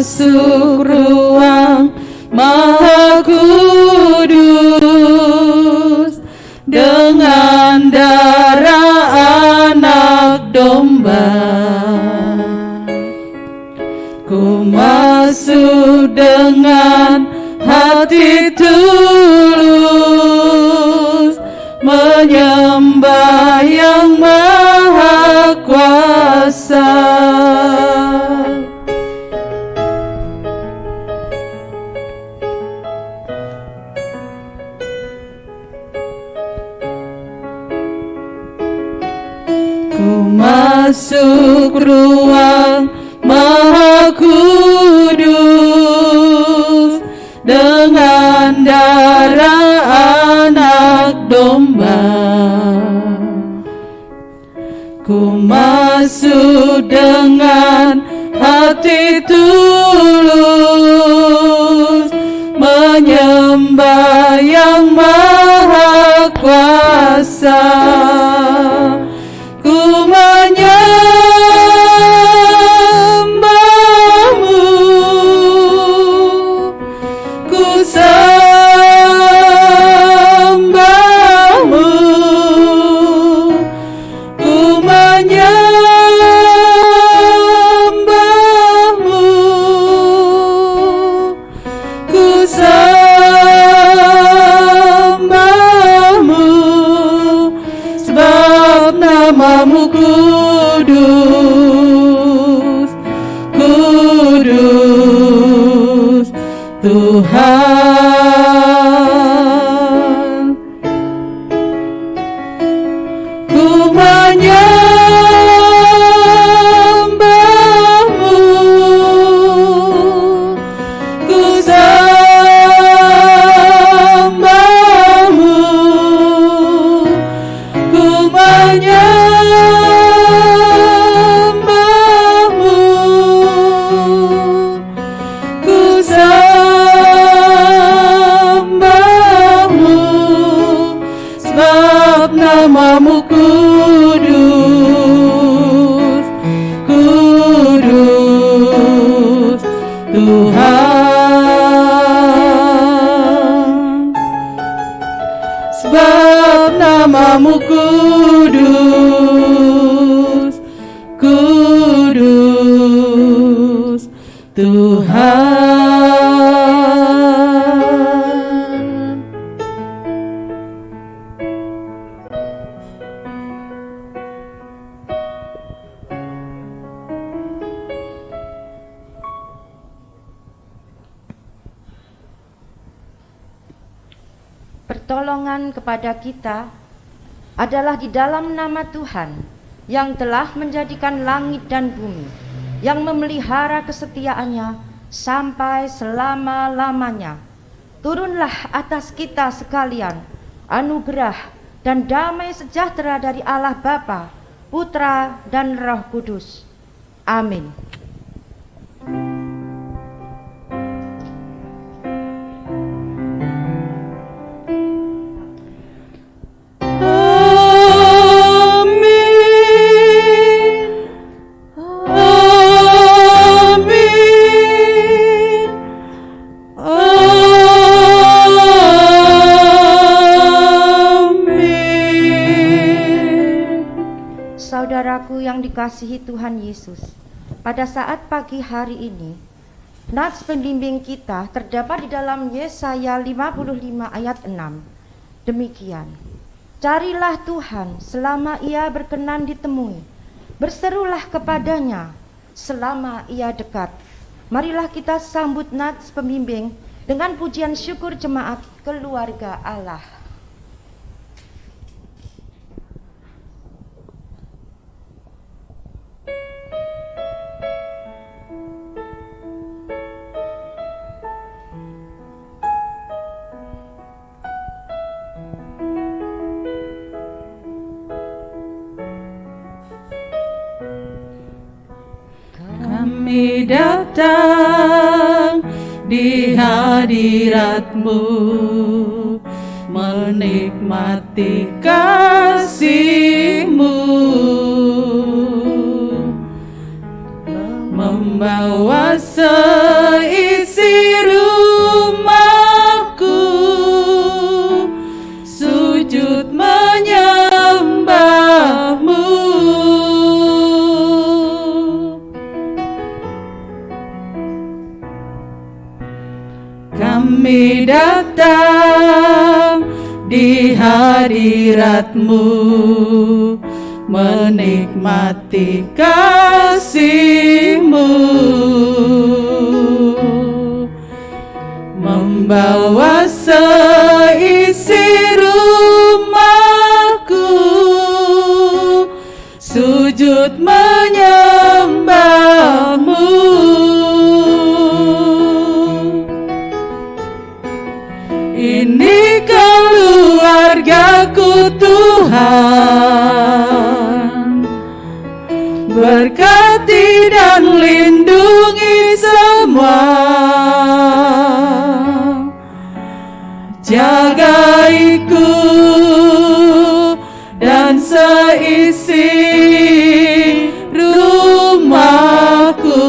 masuk ruang Maha Kudus dengan darah anak domba. Ku masuk dengan hati tulus, menyembah yang maha kuasa. Ku masuk ruang Maha Kudus dengan darah anak domba. Ku masuk dengan hati tulus, menyembah yang maha kuasa. Ku menyembahmu, ku sembahmu, ku menyembahmu, ku sembahmu, sebab namamu kudus, kudus Tuhan. Ku menyembahmu, ku sembahmu, ku menyembahmu, ku sembahmu, sebab namamu kudus, kudus Tuhan. Sebab namamu kudus, kudus Tuhan. Pertolongan kepada kita adalah di dalam nama Tuhan yang telah menjadikan langit dan bumi, yang memelihara kesetiaannya sampai selama-lamanya. Turunlah atas kita sekalian anugerah dan damai sejahtera dari Allah Bapa, Putra dan Roh Kudus. Amin. Saudaraku yang dikasihi Tuhan Yesus, pada saat pagi hari ini, nats pembimbing kita terdapat di dalam Yesaya 55 ayat 6. Demikian, carilah Tuhan selama ia berkenan ditemui, berserulah kepadanya selama ia dekat. Marilah kita sambut nats pembimbing dengan pujian syukur jemaat keluarga Allah. Kami datang di hadirat-Mu, menikmati kasih-Mu, membawa seisi rumahku sujud menyembahmu. Kami datang di hadirat-Mu menikmati kasih-Mu, membawa seisi rumahku sujud menyembah-Mu. Ini keluargaku Tuhan, berkati dan lindungi semua, jagaiku dan seisi rumahku,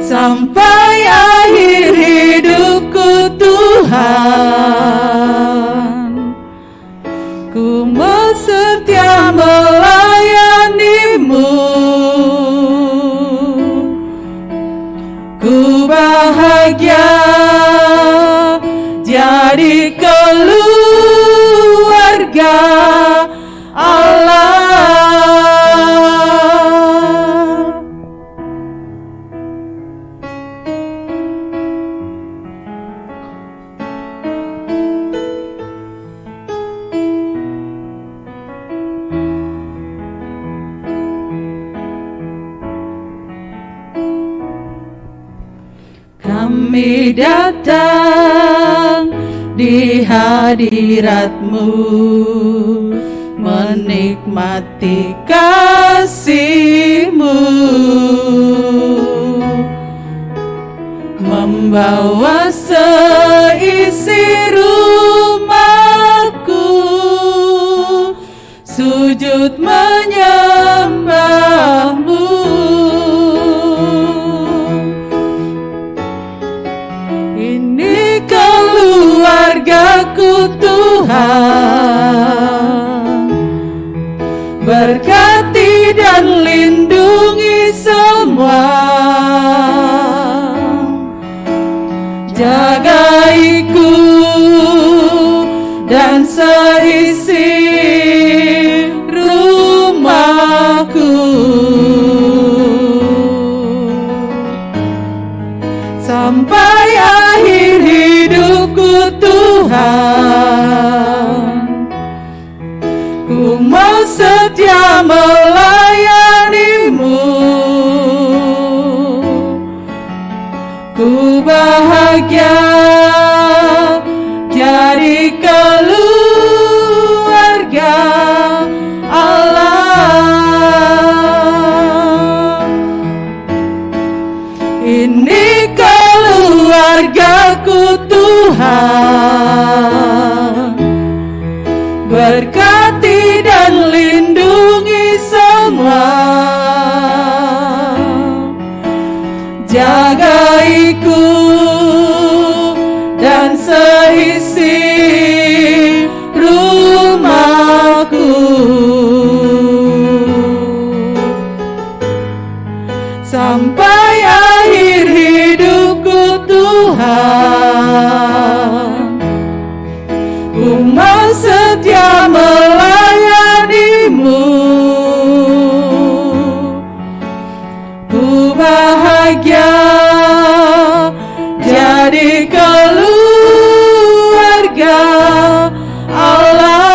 sampai akhir hidupku Tuhan. Ku mau setia melayani-Mu, ku bahagia jadi keluarga Allah. Kami datang di hadirat-Mu menikmati kasih-Mu, membawa seisi rumahku sujud menyembah-Mu. Ini keluargaku Tuhan, berkati dan lindungi semua, jagaiku dan seisi rumahku, sampai akhir hidupku Tuhan. Ku mau setia melayani-Mu, ku bahagia jadi keluarga Allah. Ini keluargaku Tuhan, berkati dan lindungi semua, jagaiku dan seisi rumahku, sampai akhir hidupku Tuhan. Ku mau setia melayani-Mu, ku bahagia jadi keluarga Allah.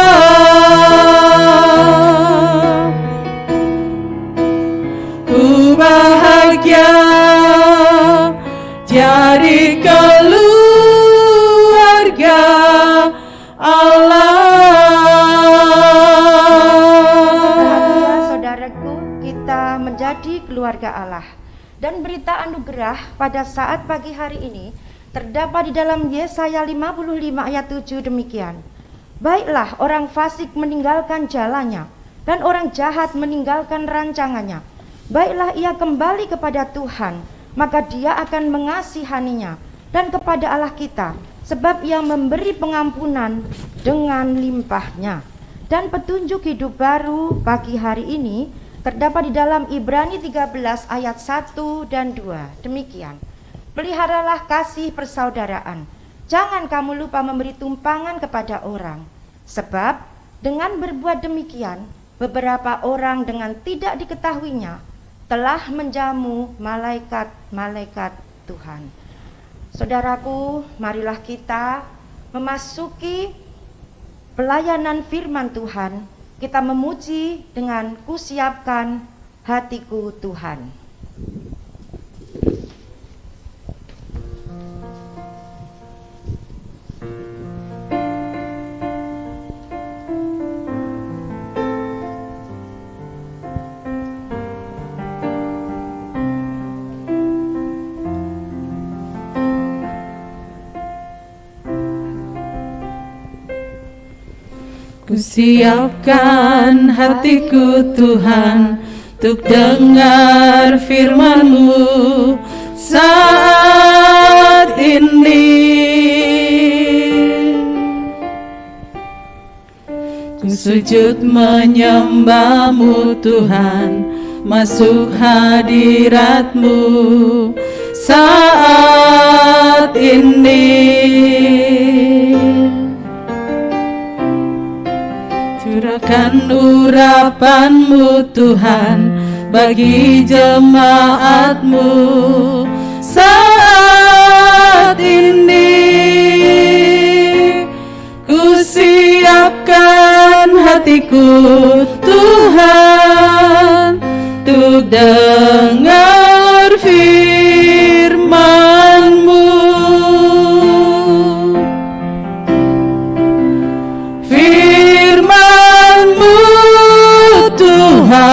Ku bahagia jadi keluarga Allah. Bahagia saudaraku, kita menjadi keluarga Allah. Dan berita anugerah pada saat pagi hari ini terdapat di dalam Yesaya 55 ayat 7 demikian. Baiklah orang fasik meninggalkan jalannya, dan orang jahat meninggalkan rancangannya. Baiklah ia kembali kepada Tuhan, maka Dia akan mengasihaninya, dan kepada Allah kita, sebab Ia memberi pengampunan dengan limpahnya. Dan petunjuk hidup baru pagi hari ini terdapat di dalam Ibrani 13 ayat 1 dan 2. Demikian. Peliharalah kasih persaudaraan. Jangan kamu lupa memberi tumpangan kepada orang, sebab dengan berbuat demikian, beberapa orang dengan tidak diketahuinya telah menjamu malaikat-malaikat Tuhan. Saudaraku, marilah kita memasuki pelayanan firman Tuhan. Kita memuji dengan kusiapkan hatiku Tuhan. Kusiapkan hatiku Tuhan untuk dengar firman-Mu saat ini. Ku sujud menyembah-Mu Tuhan, masuk hadirat-Mu saat ini. Curahkan urapan-Mu Tuhan bagi jemaat-Mu saat ini. Ku siapkan hatiku Tuhan untuk dengar firman-Mu. Tuhan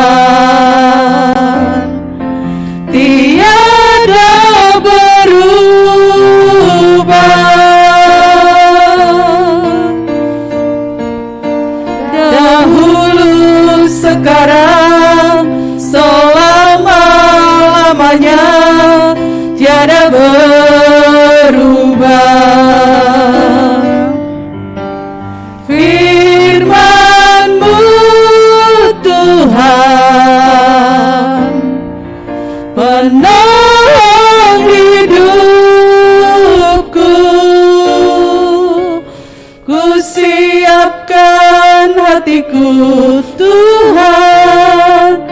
tiada berubah, dahulu, sekarang, selama-lamanya tiada berubah. Firman-Mu Tuhan penolong hidupku. Ku siapkan hatiku Tuhan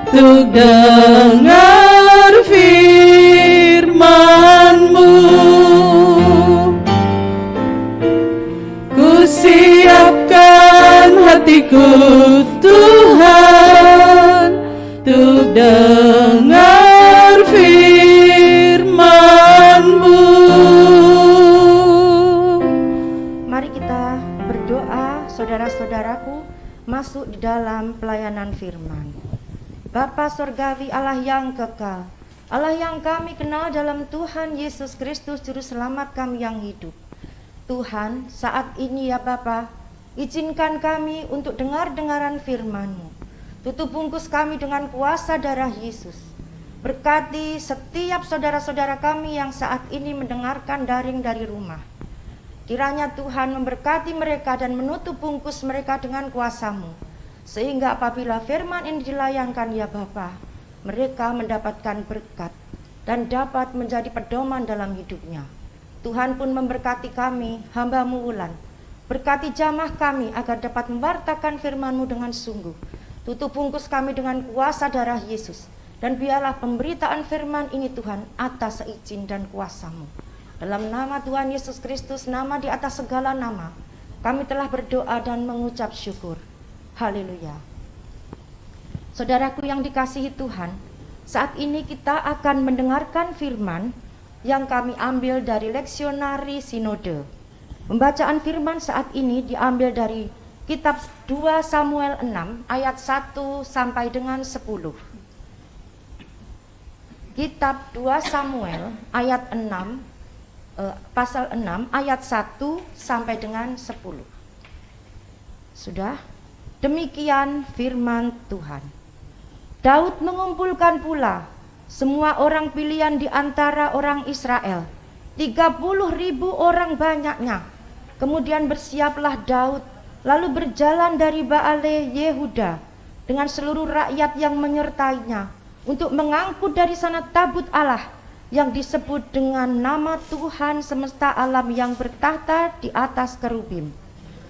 untuk dengar firman-Mu. Ku siapkan hatiku Tuhan untuk dengar firman-Mu. Mari kita berdoa, saudara-saudaraku, masuk di dalam pelayanan firman. Bapa Surgawi, Allah yang kekal, Allah yang kami kenal dalam Tuhan Yesus Kristus Juru Selamat kami yang hidup. Tuhan, saat ini ya Bapa, izinkan kami untuk dengar-dengaran firman-Mu. Tutup bungkus kami dengan kuasa darah Yesus. Berkati setiap saudara-saudara kami yang saat ini mendengarkan daring dari rumah. Kiranya Tuhan memberkati mereka dan menutup bungkus mereka dengan kuasa-Mu, sehingga apabila firman ini dilayankan ya Bapa, mereka mendapatkan berkat dan dapat menjadi pedoman dalam hidupnya. Tuhan pun memberkati kami, hamba-Mu Wulan. Berkati jamaah kami agar dapat memwartakan firman-Mu dengan sungguh. Tutup bungkus kami dengan kuasa darah Yesus. Dan biarlah pemberitaan firman ini Tuhan atas seizin dan kuasa-Mu. Dalam nama Tuhan Yesus Kristus, nama di atas segala nama, kami telah berdoa dan mengucap syukur. Haleluya. Saudaraku yang dikasihi Tuhan, saat ini kita akan mendengarkan firman yang kami ambil dari leksionari sinode. Pembacaan firman saat ini diambil dari kitab 2 Samuel 6 ayat 1 sampai dengan 10. Kitab 2 Samuel ayat 6 pasal 6 ayat 1 sampai dengan 10. Sudah? Demikian firman Tuhan. Daud mengumpulkan pula semua orang pilihan di antara orang Israel, 30.000 orang banyaknya. Kemudian bersiaplah Daud, lalu berjalan dari Baale Yehuda dengan seluruh rakyat yang menyertainya untuk mengangkut dari sana tabut Allah yang disebut dengan nama Tuhan semesta alam yang bertahta di atas kerubim.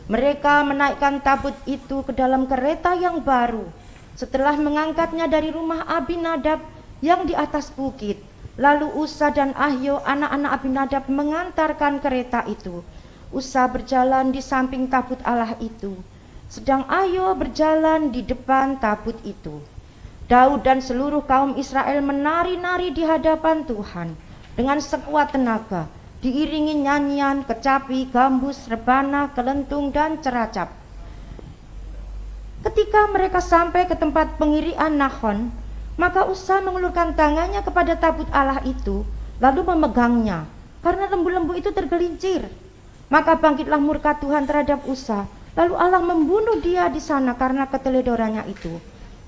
Mereka menaikkan tabut itu ke dalam kereta yang baru setelah mengangkatnya dari rumah Abinadab yang di atas bukit. Lalu Usa dan Ahyo anak-anak Abinadab mengantarkan kereta itu. Usa berjalan di samping tabut Allah itu, sedang Ahyo berjalan di depan tabut itu. Daud dan seluruh kaum Israel menari-nari di hadapan Tuhan dengan sekuat tenaga, diiringi nyanyian, kecapi, gambus, rebana, kelentung, dan ceracap. Ketika mereka sampai ke tempat pengirian Nahon, maka Usa mengulurkan tangannya kepada tabut Allah itu, lalu memegangnya, karena lembu-lembu itu tergelincir. Maka bangkitlah murka Tuhan terhadap Usa, lalu Allah membunuh dia di sana karena keteledorannya itu.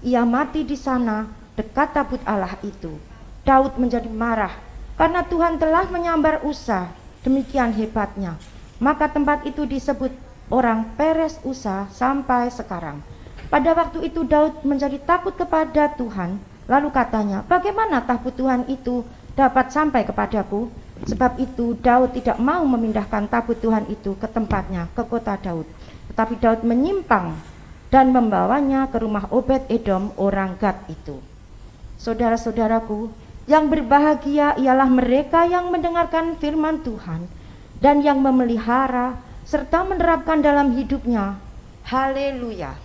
Ia mati di sana dekat tabut Allah itu. Daud menjadi marah karena Tuhan telah menyambar Usa, demikian hebatnya. Maka tempat itu disebut orang Peres Usa sampai sekarang. Pada waktu itu Daud menjadi takut kepada Tuhan, lalu katanya, bagaimana tabut Tuhan itu dapat sampai kepadaku? Sebab itu Daud tidak mau memindahkan tabut Tuhan itu ke tempatnya, ke kota Daud. Tetapi Daud menyimpang dan membawanya ke rumah Obed Edom orang Gad itu. Saudara-saudaraku, yang berbahagia ialah mereka yang mendengarkan firman Tuhan dan yang memelihara serta menerapkan dalam hidupnya. Haleluya.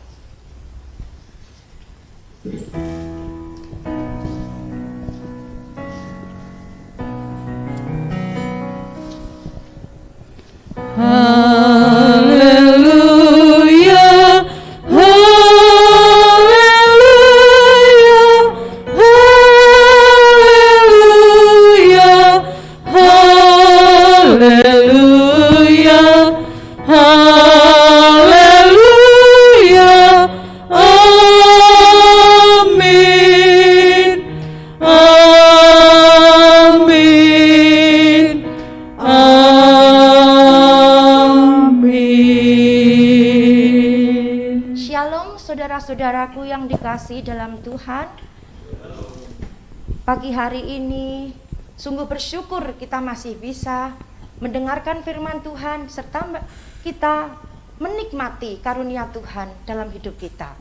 Haleluya, haleluya, haleluya, haleluya, haleluya, amin, amin, amin. Shalom saudara-saudaraku yang dikasihi dalam Tuhan. Pagi hari ini sungguh bersyukur kita masih bisa mendengarkan firman Tuhan serta kita menikmati karunia Tuhan dalam hidup kita.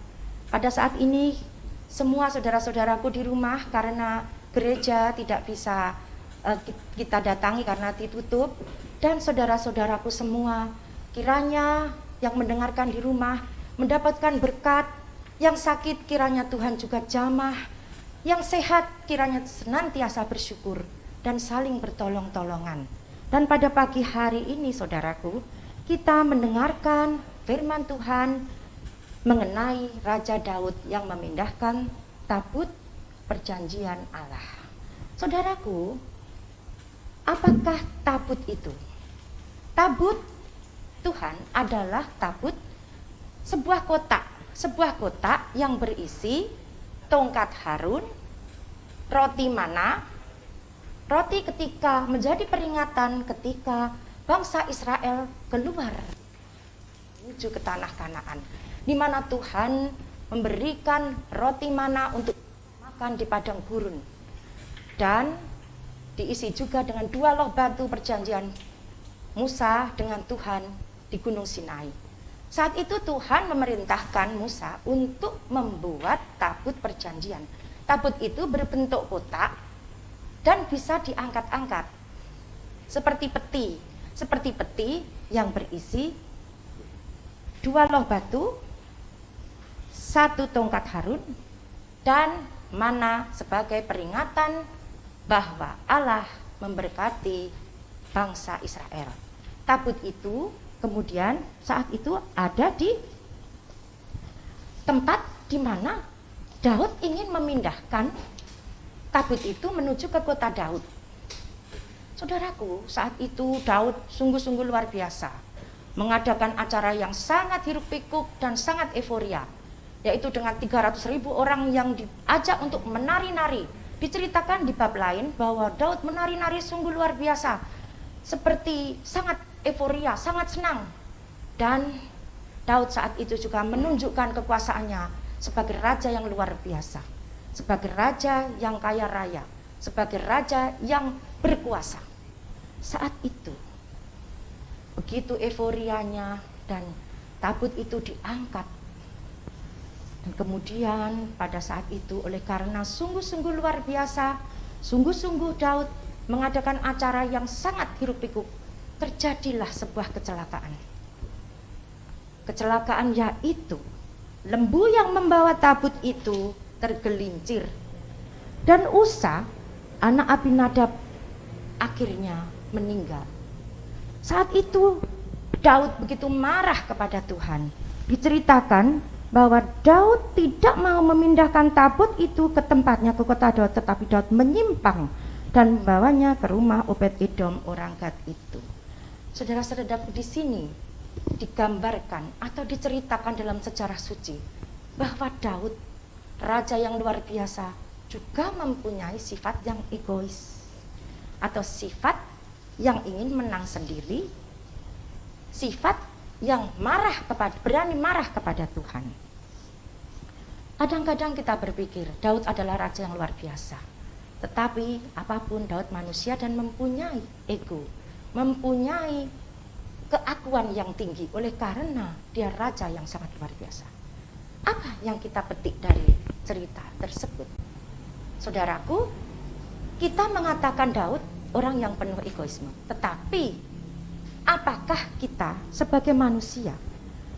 Pada saat ini semua saudara-saudaraku di rumah karena gereja tidak bisa kita datangi karena ditutup, dan saudara-saudaraku semua kiranya yang mendengarkan di rumah mendapatkan berkat, yang sakit kiranya Tuhan juga jamah, yang sehat kiranya senantiasa bersyukur dan saling bertolong-tolongan. Dan pada pagi hari ini saudaraku, kita mendengarkan firman Tuhan mengenai Raja Daud yang memindahkan tabut perjanjian Allah. Saudaraku, apakah tabut itu? Tabut Tuhan adalah tabut sebuah kotak yang berisi tongkat Harun, roti mana. Roti ketika menjadi peringatan ketika bangsa Israel keluar menuju ke tanah Kanaan, di mana Tuhan memberikan roti mana untuk makan di padang gurun, dan diisi juga dengan 2 loh batu perjanjian Musa dengan Tuhan di Gunung Sinai. Saat itu Tuhan memerintahkan Musa untuk membuat tabut perjanjian. Tabut itu berbentuk kotak dan bisa diangkat-angkat seperti peti yang berisi 2 loh batu, 1 tongkat Harun, dan mana sebagai peringatan bahwa Allah memberkati bangsa Israel. Tabut itu kemudian saat itu ada di tempat di mana Daud ingin memindahkan tabut itu menuju ke kota Daud. Saudaraku, saat itu Daud sungguh-sungguh luar biasa. mengadakan acara yang sangat hiruk-pikuk dan sangat euforia, yaitu dengan 300.000 orang yang diajak untuk menari-nari. Diceritakan di bab lain bahwa Daud menari-nari sungguh luar biasa, seperti sangat euforia, sangat senang. Dan Daud saat itu juga menunjukkan kekuasaannya sebagai raja yang luar biasa, sebagai raja yang kaya raya, sebagai raja yang berkuasa. Saat itu begitu euforianya dan tabut itu diangkat. Dan kemudian pada saat itu oleh karena sungguh-sungguh luar biasa, sungguh-sungguh Daud mengadakan acara yang sangat hiruk-pikuk, terjadilah sebuah kecelakaan. Kecelakaan yaitu lembu yang membawa tabut itu tergelincir. Dan Usa, anak Abinadab, akhirnya meninggal. Saat itu Daud begitu marah kepada Tuhan. Diceritakan bahwa Daud tidak mau memindahkan tabut itu ke tempatnya, ke kota Daud, tetapi Daud menyimpang dan membawanya ke rumah Obed-Edom orang Gad itu. Saudara-saudara, di sini digambarkan atau diceritakan dalam sejarah suci bahwa Daud, raja yang luar biasa, juga mempunyai sifat yang egois atau sifat yang ingin menang sendiri, sifat yang berani marah kepada Tuhan. Kadang-kadang kita berpikir Daud adalah raja yang luar biasa, tetapi apapun Daud manusia dan mempunyai ego, mempunyai keakuan yang tinggi oleh karena dia raja yang sangat luar biasa. Apa yang kita petik dari cerita tersebut? Saudaraku, kita mengatakan Daud orang yang penuh egoisme, tetapi apakah kita sebagai manusia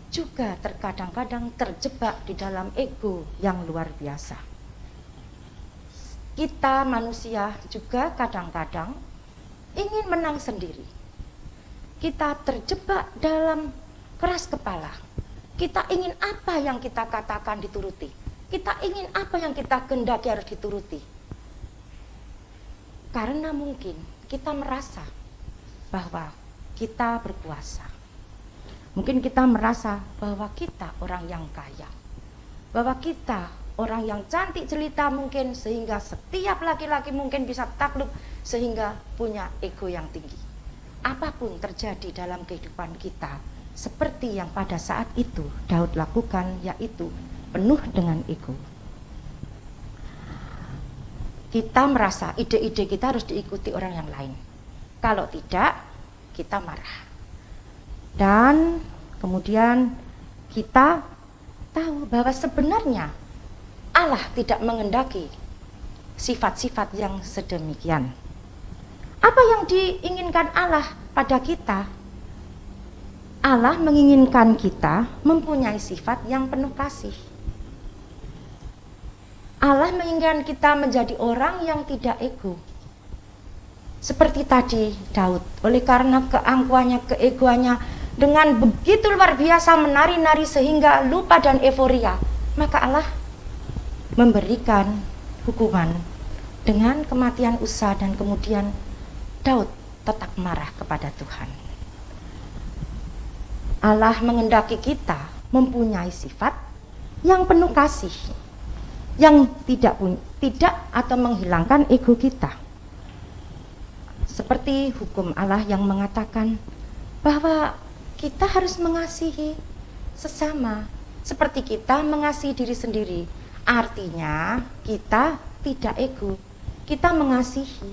juga terkadang-kadang terjebak di dalam ego yang luar biasa? Kita manusia juga kadang-kadang ingin menang sendiri. Kita terjebak dalam keras kepala. Kita ingin apa yang kita katakan dituruti. Kita ingin apa yang kita kehendaki harus dituruti. Karena mungkin kita merasa bahwa kita berkuasa. Mungkin kita merasa bahwa kita orang yang kaya, bahwa kita orang yang cantik jelita mungkin, sehingga setiap laki-laki mungkin bisa takluk, sehingga punya ego yang tinggi. Apapun terjadi dalam kehidupan kita, seperti yang pada saat itu Daud lakukan, yaitu penuh dengan ego. Kita merasa ide-ide kita harus diikuti orang yang lain. Kalau tidak, kita marah. Dan kemudian kita tahu bahwa sebenarnya Allah tidak menghendaki sifat-sifat yang sedemikian. Apa yang diinginkan Allah pada kita? Allah menginginkan kita mempunyai sifat yang penuh kasih. Allah menginginkan kita menjadi orang yang tidak ego. Seperti tadi Daud, oleh karena keangkuhannya, keegoannya, dengan begitu luar biasa menari-nari sehingga lupa dan euforia, maka Allah memberikan hukuman dengan kematian Usa, dan kemudian Daud tetap marah kepada Tuhan. Allah menghendaki kita mempunyai sifat yang penuh kasih, yang tidak atau menghilangkan ego kita. Seperti hukum Allah yang mengatakan bahwa kita harus mengasihi sesama seperti kita mengasihi diri sendiri. Artinya kita tidak ego, kita mengasihi,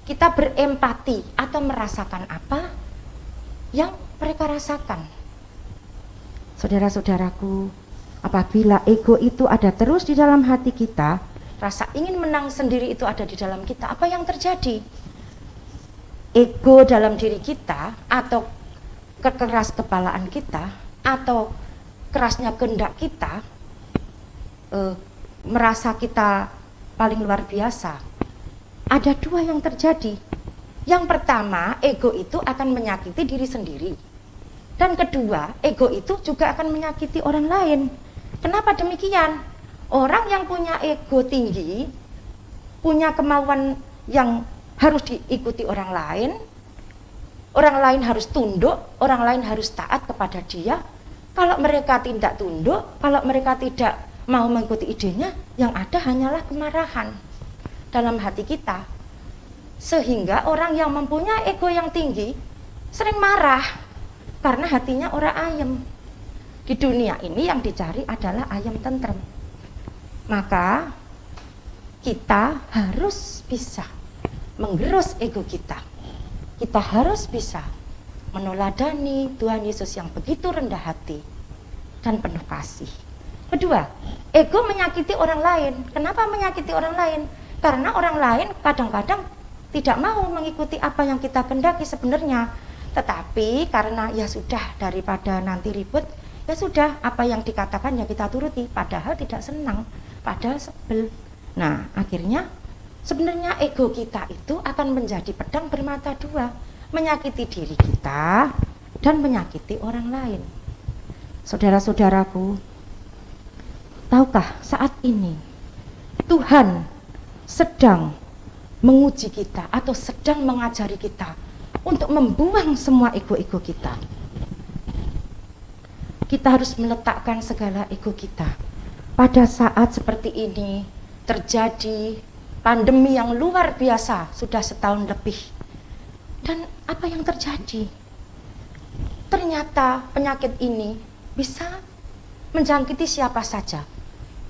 kita berempati atau merasakan apa yang mereka rasakan. Saudara-saudaraku, apabila ego itu ada terus di dalam hati kita, rasa ingin menang sendiri itu ada di dalam kita, apa yang terjadi? Ego dalam diri kita, atau kekeras kepalaan kita, atau kerasnya kehendak kita, merasa kita paling luar biasa. Ada dua yang terjadi. Yang pertama, ego itu akan menyakiti diri sendiri. Dan kedua, ego itu juga akan menyakiti orang lain. Kenapa demikian? Orang yang punya ego tinggi, punya kemauan yang harus diikuti orang lain, Orang lain harus tunduk, orang lain harus taat kepada dia. Kalau mereka tidak tunduk, kalau mereka tidak mau mengikuti idenya, yang ada hanyalah kemarahan dalam hati kita. Sehingga orang yang mempunyai ego yang tinggi sering marah karena hatinya orang ayem. Di dunia ini yang dicari adalah ayem tentrem. Maka kita harus bisa menggerus ego kita. Kita harus bisa meneladani Tuhan Yesus yang begitu rendah hati dan penuh kasih. Kedua, ego menyakiti orang lain. Kenapa menyakiti orang lain? Karena orang lain kadang-kadang tidak mau mengikuti apa yang kita kehendaki sebenarnya. Tetapi karena ya sudah, daripada nanti ribut, ya sudah, apa yang dikatakan ya kita turuti. Padahal tidak senang, padahal sebel. Nah, akhirnya sebenarnya ego kita itu akan menjadi pedang bermata dua, menyakiti diri kita dan menyakiti orang lain. Saudara-saudaraku, tahukah saat ini Tuhan sedang menguji kita atau sedang mengajari kita untuk membuang semua ego-ego kita. Kita harus meletakkan segala ego kita. Pada saat seperti ini terjadi pandemi yang luar biasa, sudah setahun lebih. Dan apa yang terjadi? Ternyata penyakit ini bisa menjangkiti siapa saja.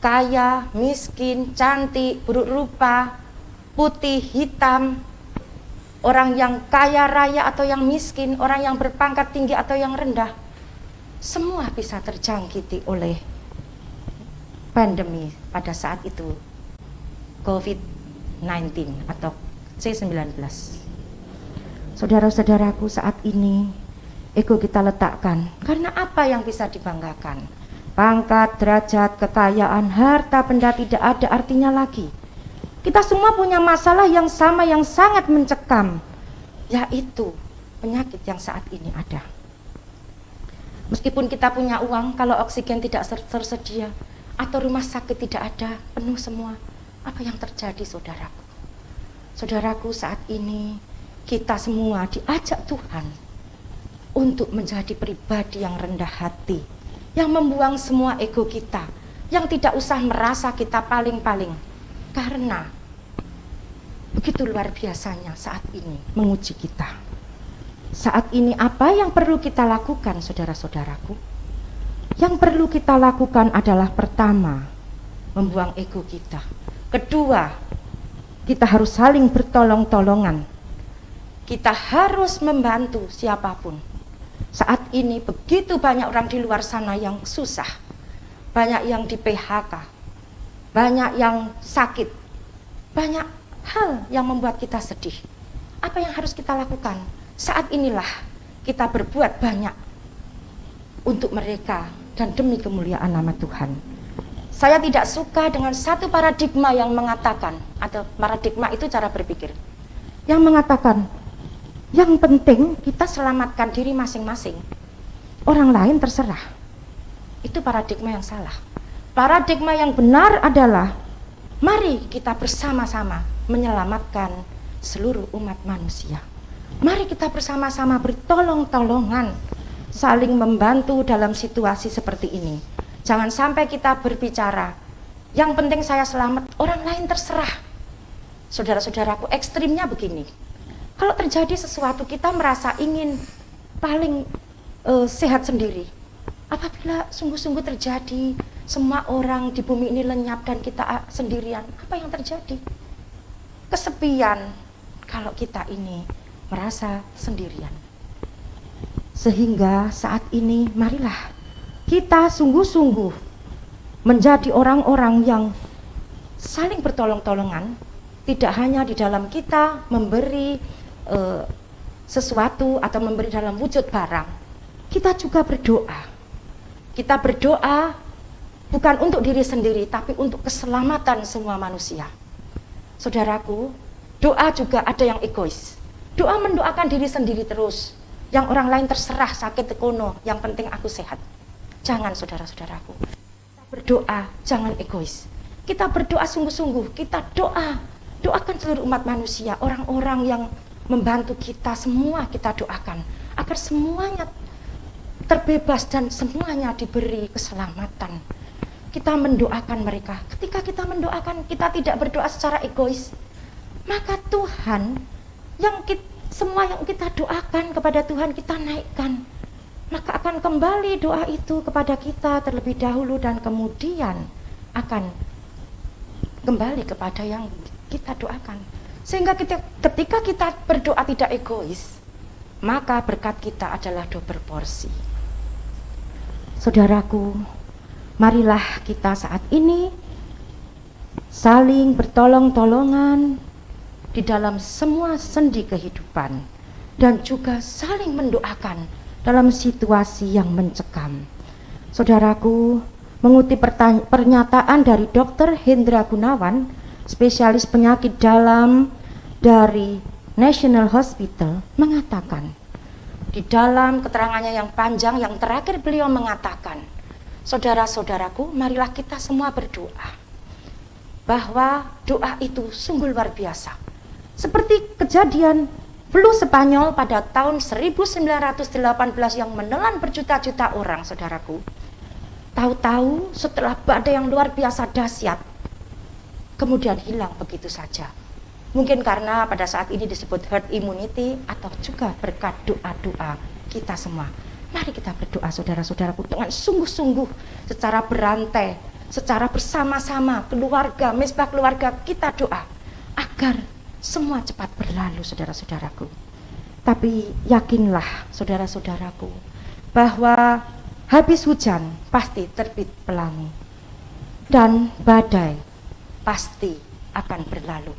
Kaya, miskin, cantik, buruk rupa, putih, hitam, orang yang kaya raya atau yang miskin, orang yang berpangkat tinggi atau yang rendah. Semua bisa terjangkiti oleh pandemi pada saat itu, COVID-19 atau C-19. Saudara-saudaraku, saat ini ego kita letakkan. Karena apa yang bisa dibanggakan? Pangkat, derajat, kekayaan, harta benda tidak ada artinya lagi. Kita semua punya masalah yang sama yang sangat mencekam, yaitu penyakit yang saat ini ada. Meskipun kita punya uang, kalau oksigen tidak tersedia atau rumah sakit tidak ada, penuh semua, apa yang terjadi, saudaraku? Saudaraku, saat ini kita semua diajak Tuhan untuk menjadi pribadi yang rendah hati, yang membuang semua ego kita, yang tidak usah merasa kita paling-paling, karena begitu luar biasanya saat ini menguji kita. Saat ini apa yang perlu kita lakukan, saudara-saudaraku? Yang perlu kita lakukan adalah pertama, membuang ego kita. Kedua, kita harus saling bertolong-tolongan. Kita harus membantu siapapun. Saat ini begitu banyak orang di luar sana yang susah, banyak yang di PHK, banyak yang sakit, banyak hal yang membuat kita sedih. Apa yang harus kita lakukan? Saat inilah kita berbuat banyak untuk mereka dan demi kemuliaan nama Tuhan. Saya tidak suka dengan satu paradigma yang mengatakan, atau paradigma itu cara berpikir, yang mengatakan yang penting kita selamatkan diri masing-masing, orang lain terserah. Itu paradigma yang salah. Paradigma yang benar adalah mari kita bersama-sama menyelamatkan seluruh umat manusia. Mari kita bersama-sama bertolong-tolongan, saling membantu dalam situasi seperti ini. Jangan sampai kita berbicara, yang penting saya selamat, orang lain terserah. Saudara-saudaraku, ekstrimnya begini. Kalau terjadi sesuatu, kita merasa ingin paling sehat sendiri. Apabila sungguh-sungguh terjadi, semua orang di bumi ini lenyap dan kita sendirian, apa yang terjadi? Kesepian kalau kita ini merasa sendirian. Sehingga saat ini marilah kita sungguh-sungguh menjadi orang-orang yang saling bertolong-tolongan, tidak hanya di dalam kita memberi sesuatu atau memberi dalam wujud barang. Kita juga berdoa. Kita berdoa bukan untuk diri sendiri, tapi untuk keselamatan semua manusia. Saudaraku, doa juga ada yang egois. Doa mendoakan diri sendiri terus. Yang orang lain terserah sakit ekono, yang penting aku sehat. Jangan, saudara-saudaraku. Kita berdoa, jangan egois. Kita berdoa sungguh-sungguh, kita doakan seluruh umat manusia, orang-orang yang membantu kita semua. Kita doakan agar semuanya terbebas dan semuanya diberi keselamatan. Kita mendoakan mereka. Ketika kita mendoakan, kita tidak berdoa secara egois, maka Tuhan semua yang kita doakan kepada Tuhan kita naikkan, maka akan kembali doa itu kepada kita terlebih dahulu dan kemudian akan kembali kepada yang kita doakan. Sehingga ketika kita berdoa tidak egois, maka berkat kita adalah double porsi. Saudaraku, marilah kita saat ini saling bertolong-tolongan di dalam semua sendi kehidupan dan juga saling mendoakan dalam situasi yang mencekam. Saudaraku, mengutip pernyataan dari Dr. Hendra Gunawan, spesialis penyakit dalam dari National Hospital, mengatakan di dalam keterangannya yang panjang yang terakhir beliau mengatakan, saudara-saudaraku, marilah kita semua berdoa bahwa doa itu sungguh luar biasa. Seperti kejadian flu Spanyol pada tahun 1918 yang menelan berjuta-juta orang, saudaraku. Tahu-tahu setelah badai yang luar biasa dahsyat, kemudian hilang begitu saja. Mungkin karena pada saat ini disebut herd immunity atau juga berkat doa-doa kita semua. Mari kita berdoa, saudara-saudaraku, dengan sungguh-sungguh secara berantai, secara bersama-sama, keluarga, mesbah keluarga, kita doa agar semua cepat berlalu, saudara-saudaraku. Tapi yakinlah, saudara-saudaraku, bahwa habis hujan pasti terbit pelangi dan badai pasti akan berlalu.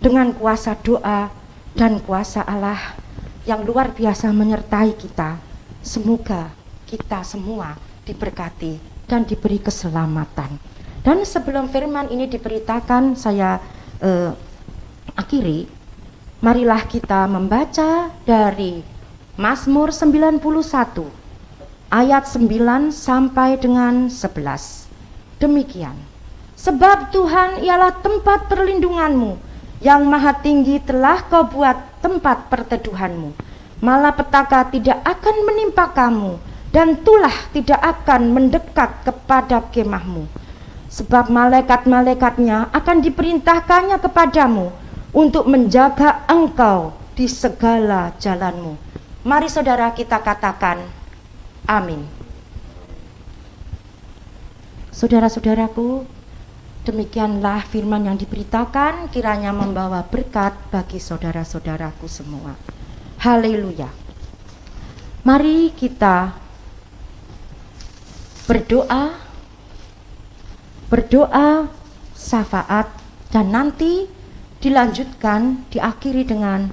Dengan kuasa doa dan kuasa Allah yang luar biasa menyertai kita, semoga kita semua diberkati dan diberi keselamatan. Dan sebelum firman ini diberitakan, saya akhiri, marilah kita membaca dari Mazmur 91 ayat 9 sampai dengan 11. Demikian. Sebab Tuhan ialah tempat perlindunganmu, yang maha tinggi telah kau buat tempat perteduhanmu. Malapetaka tidak akan menimpa kamu, dan tulah tidak akan mendekat kepada kemahmu. Sebab malaikat-malaikatnya akan diperintahkannya kepadamu untuk menjaga engkau di segala jalanmu. Mari saudara kita katakan amin. Saudara-saudaraku, demikianlah firman yang diberitakan, kiranya membawa berkat bagi saudara-saudaraku semua. Haleluya. Mari kita berdoa syafaat, dan nanti dilanjutkan, diakhiri dengan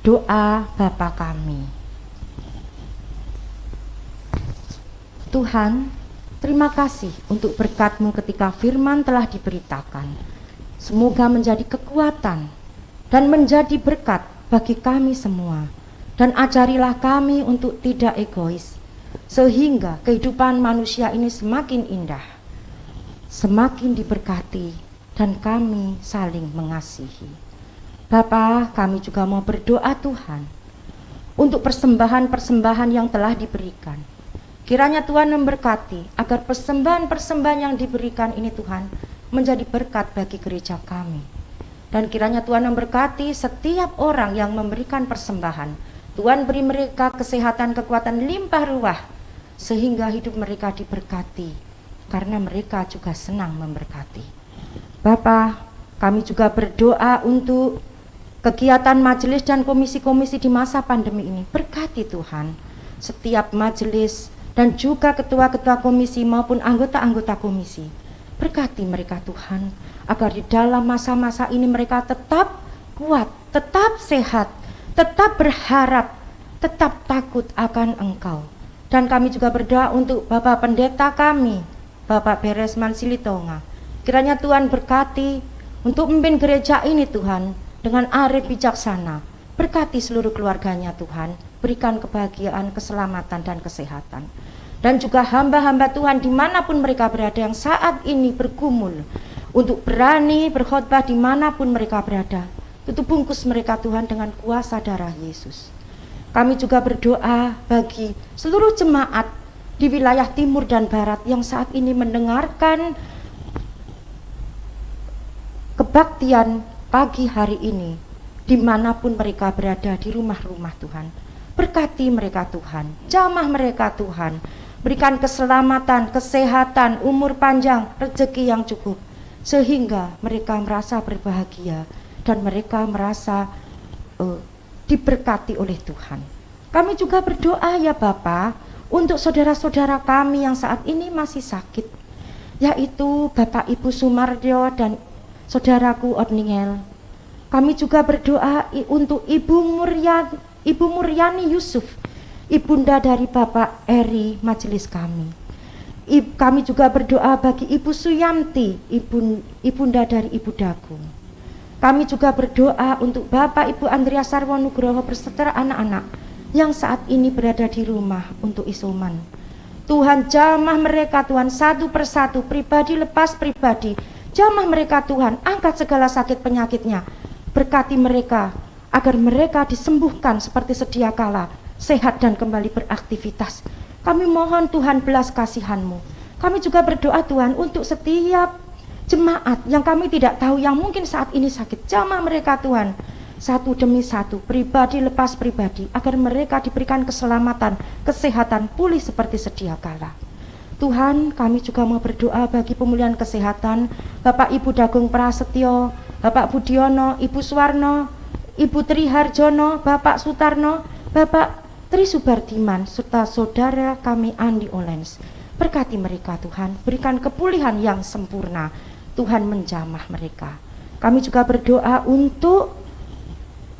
doa Bapa kami. Tuhan, terima kasih untuk berkat-Mu ketika firman telah diberitakan. Semoga menjadi kekuatan dan menjadi berkat bagi kami semua. Dan ajarilah kami untuk tidak egois, sehingga kehidupan manusia ini semakin indah, semakin diberkati, dan kami saling mengasihi. Bapa, kami juga mau berdoa Tuhan untuk persembahan-persembahan yang telah diberikan. Kiranya Tuhan memberkati agar persembahan-persembahan yang diberikan ini Tuhan menjadi berkat bagi gereja kami. Dan kiranya Tuhan memberkati setiap orang yang memberikan persembahan. Tuhan beri mereka kesehatan, kekuatan limpah ruah, sehingga hidup mereka diberkati, karena mereka juga senang memberkati. Bapa, kami juga berdoa untuk kegiatan majelis dan komisi-komisi di masa pandemi ini. Berkati Tuhan setiap majelis dan juga ketua-ketua komisi maupun anggota-anggota komisi. Berkati mereka Tuhan, agar di dalam masa-masa ini mereka tetap kuat, tetap sehat, tetap berharap, tetap takut akan Engkau. Dan kami juga berdoa untuk Bapak Pendeta kami, Bapak Beresman Silitonga. Kiranya Tuhan berkati untuk memimpin gereja ini Tuhan dengan arif bijaksana. Berkati seluruh keluarganya Tuhan, berikan kebahagiaan, keselamatan dan kesehatan. Dan juga hamba-hamba Tuhan dimanapun mereka berada yang saat ini bergumul untuk berani berkhotbah dimanapun mereka berada. Tutup bungkus mereka Tuhan dengan kuasa darah Yesus. Kami juga berdoa bagi seluruh jemaat di wilayah timur dan barat yang saat ini mendengarkan kebaktian pagi hari ini, dimanapun mereka berada di rumah-rumah Tuhan. Berkati mereka Tuhan, jamah mereka Tuhan, berikan keselamatan, kesehatan, umur panjang, rezeki yang cukup, sehingga mereka merasa berbahagia dan mereka merasa diberkati oleh Tuhan. Kami juga berdoa ya Bapa untuk saudara-saudara kami yang saat ini masih sakit, yaitu Bapak Ibu Sumardio dan saudaraku Otniel. Kami juga berdoa untuk Ibu Muryani Yusuf, ibunda dari Bapak Eri majelis kami. Kami juga berdoa bagi Ibu Suyanti, ibunda dari Ibu Dagung. Kami juga berdoa untuk Bapak Ibu Andrea Sarwonugroho berserta anak-anak yang saat ini berada di rumah untuk isoman. Tuhan, jamah mereka Tuhan satu persatu, pribadi lepas pribadi. Jamah mereka Tuhan, angkat segala sakit penyakitnya. Berkati mereka agar mereka disembuhkan seperti sedia kala, sehat dan kembali beraktivitas. Kami mohon Tuhan belas kasihan-Mu. Kami juga berdoa Tuhan untuk setiap jemaat yang kami tidak tahu yang mungkin saat ini sakit. Jamah mereka Tuhan satu demi satu, pribadi lepas pribadi, agar mereka diberikan keselamatan, kesehatan, pulih seperti sedia kala. Tuhan, kami juga mau berdoa bagi pemulihan kesehatan Bapak Ibu Dagung Prasetyo, Bapak Budiono, Ibu Suwarno, Ibu Tri Harjono, Bapak Sutarno, Bapak Tri Subardiman, serta saudara kami Andi Olens. Berkati mereka Tuhan, berikan kepulihan yang sempurna. Tuhan menjamah mereka. Kami juga berdoa untuk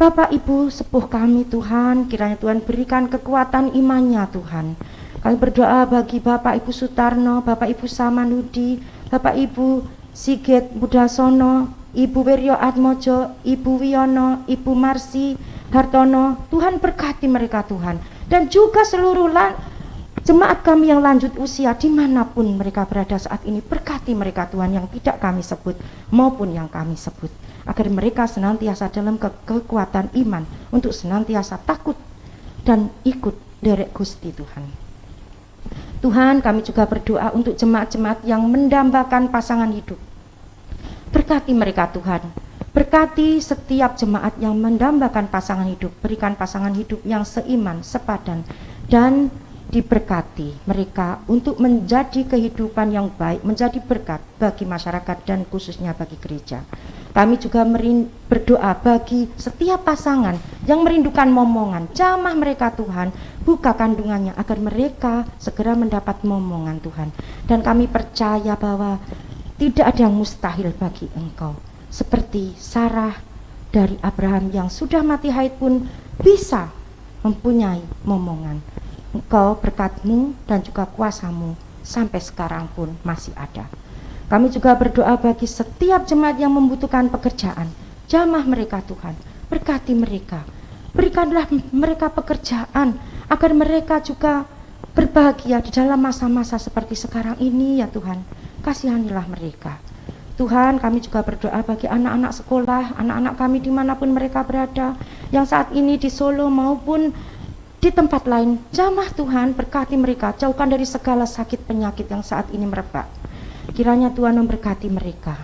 Bapak Ibu sepuh kami Tuhan, kiranya Tuhan berikan kekuatan imannya Tuhan. Kami berdoa bagi Bapak Ibu Sutarno, Bapak Ibu Samanudi, Bapak Ibu Sigit Budasono, Ibu Wiryo Atmojo, Ibu Wiono, Ibu Marsi Hartono. Tuhan berkati mereka Tuhan, dan juga seluruh jemaat kami yang lanjut usia dimanapun mereka berada saat ini. Berkati mereka Tuhan yang tidak kami sebut maupun yang kami sebut, agar mereka senantiasa dalam kekuatan iman untuk senantiasa takut dan ikut derek Gusti Tuhan. Tuhan, kami juga berdoa untuk jemaat-jemaat yang mendambakan pasangan hidup. Berkati mereka Tuhan, berkati setiap jemaat yang mendambakan pasangan hidup. Berikan pasangan hidup yang seiman, sepadan, dan diberkati mereka untuk menjadi kehidupan yang baik, menjadi berkat bagi masyarakat dan khususnya bagi gereja. Kami juga berdoa bagi setiap pasangan yang merindukan momongan. Jamah mereka Tuhan, buka kandungannya agar mereka segera mendapat momongan Tuhan. Dan kami percaya bahwa tidak ada yang mustahil bagi Engkau. Seperti Sarah dari Abraham yang sudah mati haid pun bisa mempunyai momongan. Engkau, berkat-Mu dan juga kuasa-Mu sampai sekarang pun masih ada. Kami juga berdoa bagi setiap jemaat yang membutuhkan pekerjaan. Jamah mereka Tuhan, berkati mereka. Berikanlah mereka pekerjaan agar mereka juga berbahagia di dalam masa-masa seperti sekarang ini ya Tuhan. Kasihanilah mereka. Tuhan, kami juga berdoa bagi anak-anak sekolah, anak-anak kami dimanapun mereka berada, yang saat ini di Solo maupun di tempat lain. Jamah Tuhan, berkati mereka, jauhkan dari segala sakit penyakit yang saat ini merebak. Kiranya Tuhan memberkati mereka,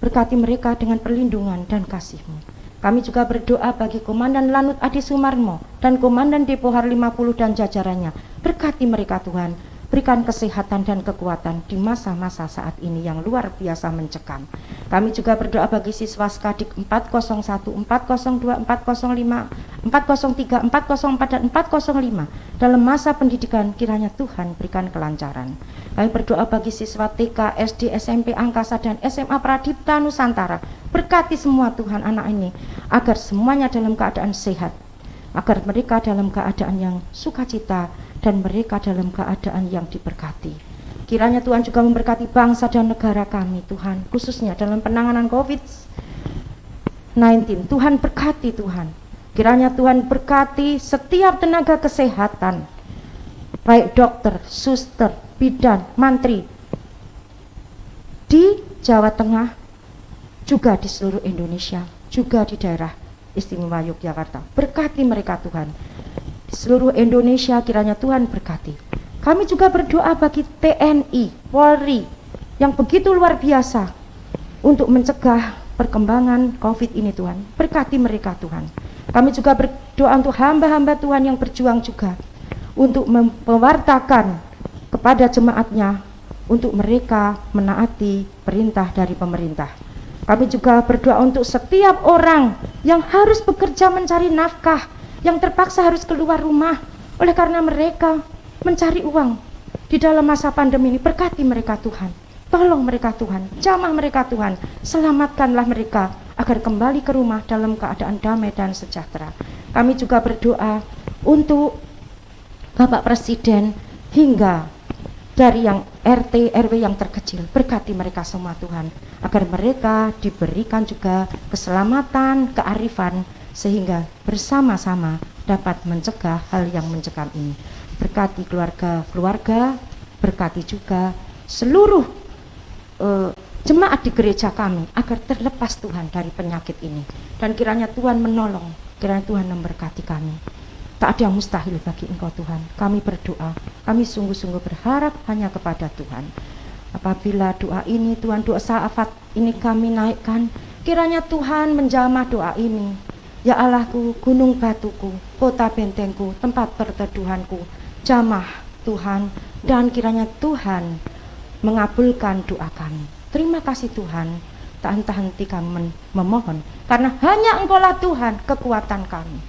berkati mereka dengan perlindungan dan kasih-Mu. Kami juga berdoa bagi Komandan Lanut Adi Sumarmo dan Komandan Depohar 50 dan jajarannya. Berkati mereka Tuhan, berikan kesehatan dan kekuatan di masa-masa saat ini yang luar biasa mencekam. Kami juga berdoa bagi siswa Skadik 401, 402, 405, 403, 404 dan 405 dalam masa pendidikan. Kiranya Tuhan berikan kelancaran. Kami berdoa bagi siswa TK, SD, SMP Angkasa dan SMA Pradipta Nusantara. Berkati semua Tuhan anak ini agar semuanya dalam keadaan sehat, agar mereka dalam keadaan yang sukacita dan mereka dalam keadaan yang diberkati. Kiranya Tuhan juga memberkati bangsa dan negara kami Tuhan, khususnya dalam penanganan COVID-19. Tuhan berkati Tuhan. Kiranya Tuhan berkati setiap tenaga kesehatan, baik dokter, suster, bidan, mantri di Jawa Tengah, juga di seluruh Indonesia, juga di daerah Istimewa Yogyakarta. Berkati mereka Tuhan. Di seluruh Indonesia kiranya Tuhan berkati. Kami juga berdoa bagi TNI, Polri yang begitu luar biasa untuk mencegah perkembangan COVID ini Tuhan. Berkati mereka Tuhan. Kami juga berdoa untuk hamba-hamba Tuhan yang berjuang juga untuk mewartakan kepada jemaatnya untuk mereka menaati perintah dari pemerintah. Kami juga berdoa untuk setiap orang yang harus bekerja mencari nafkah, yang terpaksa harus keluar rumah oleh karena mereka mencari uang di dalam masa pandemi ini. Berkati mereka Tuhan. Tolong mereka Tuhan, jamah mereka Tuhan, selamatkanlah mereka agar kembali ke rumah dalam keadaan damai dan sejahtera. Kami juga berdoa untuk Bapak Presiden hingga dari yang RT, RW yang terkecil. Berkati mereka semua Tuhan, agar mereka diberikan juga keselamatan, kearifan, sehingga bersama-sama dapat mencegah hal yang mencekam ini. Berkati keluarga-keluarga, berkati juga seluruh jemaat di gereja kami agar terlepas Tuhan dari penyakit ini, dan kiranya Tuhan menolong, kiranya Tuhan memberkati kami. Tak ada yang mustahil bagi Engkau Tuhan. Kami berdoa, kami sungguh-sungguh berharap hanya kepada Tuhan. Apabila doa ini Tuhan, doa syafaat ini kami naikkan, kiranya Tuhan menjamah doa ini. Ya Allahku, gunung batuku, kota bentengku, tempat perteduhanku, jamah Tuhan, dan kiranya Tuhan mengabulkan doa kami. Terima kasih Tuhan, tak henti-henti kami memohon, karena hanya Engkaulah Tuhan kekuatan kami.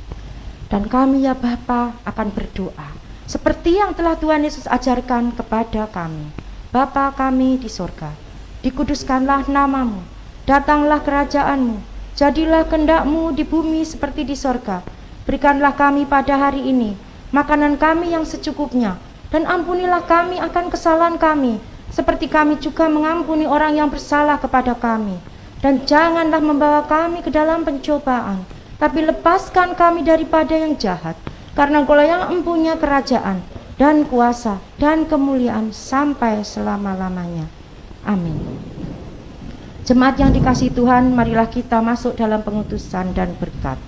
Dan kami ya Bapa akan berdoa seperti yang telah Tuhan Yesus ajarkan kepada kami. Bapa kami di sorga, dikuduskanlah namamu, datanglah kerajaanmu, jadilah kehendak-Mu di bumi seperti di sorga. Berikanlah kami pada hari ini makanan kami yang secukupnya, dan ampunilah kami akan kesalahan kami, seperti kami juga mengampuni orang yang bersalah kepada kami. Dan janganlah membawa kami ke dalam pencobaan, tapi lepaskan kami daripada yang jahat. Karena Engkau yang empunya kerajaan dan kuasa dan kemuliaan sampai selama-lamanya. Amin. Jemaat yang dikasihi Tuhan, marilah kita masuk dalam pengutusan dan berkat.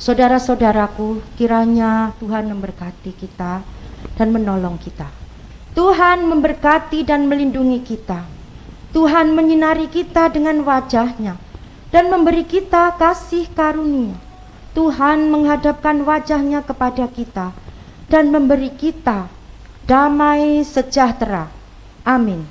Saudara-saudaraku, kiranya Tuhan memberkati kita dan menolong kita. Tuhan memberkati dan melindungi kita. Tuhan menyinari kita dengan wajah-Nya dan memberi kita kasih karunia. Tuhan menghadapkan wajah-Nya kepada kita dan memberi kita damai sejahtera. Amin.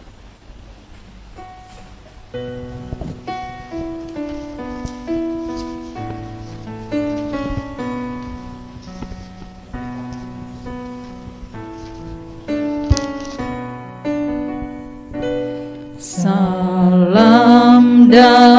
Salam damai